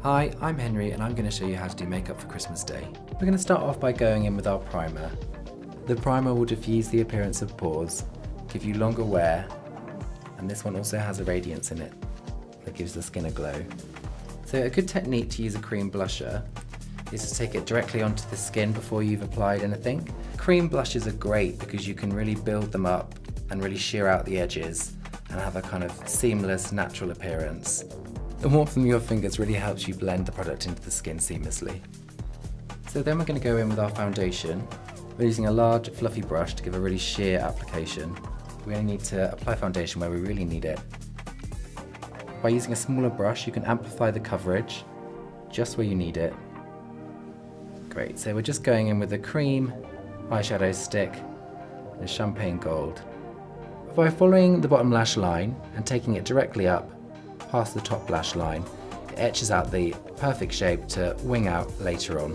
Hi, I'm Henry and I'm going to show you how to do makeup for Christmas Day. We're going to start off by going in with our primer. The primer will diffuse the appearance of pores, give you longer wear, and this one also has a radiance in it that gives the skin a glow. So a good technique to use a cream blusher is to take it directly onto the skin before you've applied anything. Cream blushes are great because you can really build them up and really sheer out the edges and have a kind of seamless, natural appearance. The warmth from your fingers really helps you blend the product into the skin seamlessly. So then we're going to go in with our foundation. We're using a large fluffy brush to give a really sheer application. We only need to apply foundation where we really need it. By using a smaller brush you can amplify the coverage just where you need it. Great, so we're just going in with a cream eyeshadow stick and a champagne gold. By following the bottom lash line and taking it directly up past the top lash line, it etches out the perfect shape to wing out later on.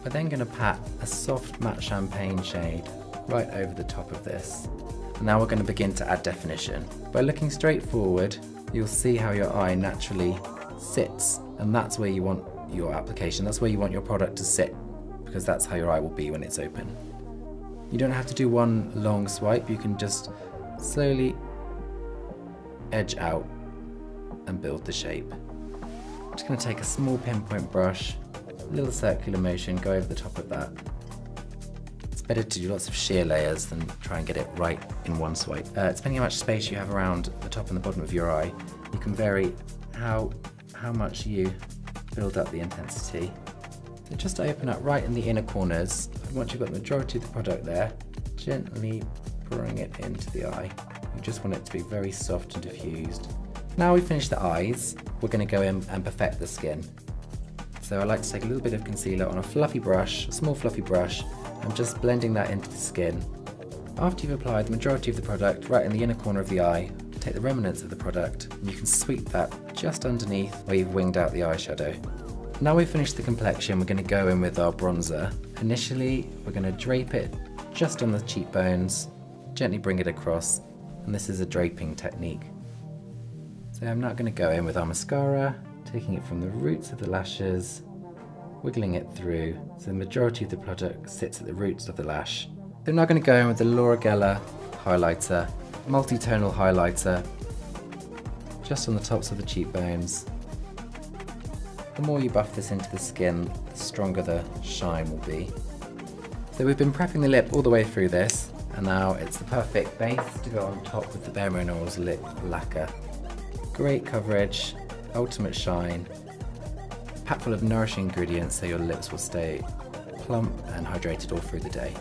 We're then going to pat a soft matte champagne shade right over the top of this. And now we're going to begin to add definition. By looking straight forward, you'll see how your eye naturally sits, and that's where you want your application, that's where you want your product to sit, because that's how your eye will be when it's open. You don't have to do one long swipe, you can just slowly edge out and build the shape. I'm just going to take a small pinpoint brush, a little circular motion, go over the top of that. It's better to do lots of sheer layers than try and get it right in one swipe. Depending on how much space you have around the top and the bottom of your eye, you can vary how much you build up the intensity. So just open up right in the inner corners. Once you've got the majority of the product there, gently pouring it into the eye. You just want it to be very soft and diffused. Now we've finished the eyes, we're going to go in and perfect the skin. So I like to take a little bit of concealer on a fluffy brush, a small fluffy brush, and just blending that into the skin. After you've applied the majority of the product right in the inner corner of the eye, take the remnants of the product and you can sweep that just underneath where you've winged out the eyeshadow. Now we've finished the complexion, we're going to go in with our bronzer. Initially, we're going to drape it just on the cheekbones, gently bring it across, and this is a draping technique. So I'm now going to go in with our mascara, taking it from the roots of the lashes, wiggling it through, so the majority of the product sits at the roots of the lash. So I'm now going to go in with the Laura Geller highlighter, multi-tonal highlighter, just on the tops of the cheekbones. The more you buff this into the skin, the stronger the shine will be. So we've been prepping the lip all the way through this, and now it's the perfect base to go on top with the Bare Minerals lip lacquer. Great coverage, ultimate shine, packed full of nourishing ingredients so your lips will stay plump and hydrated all through the day.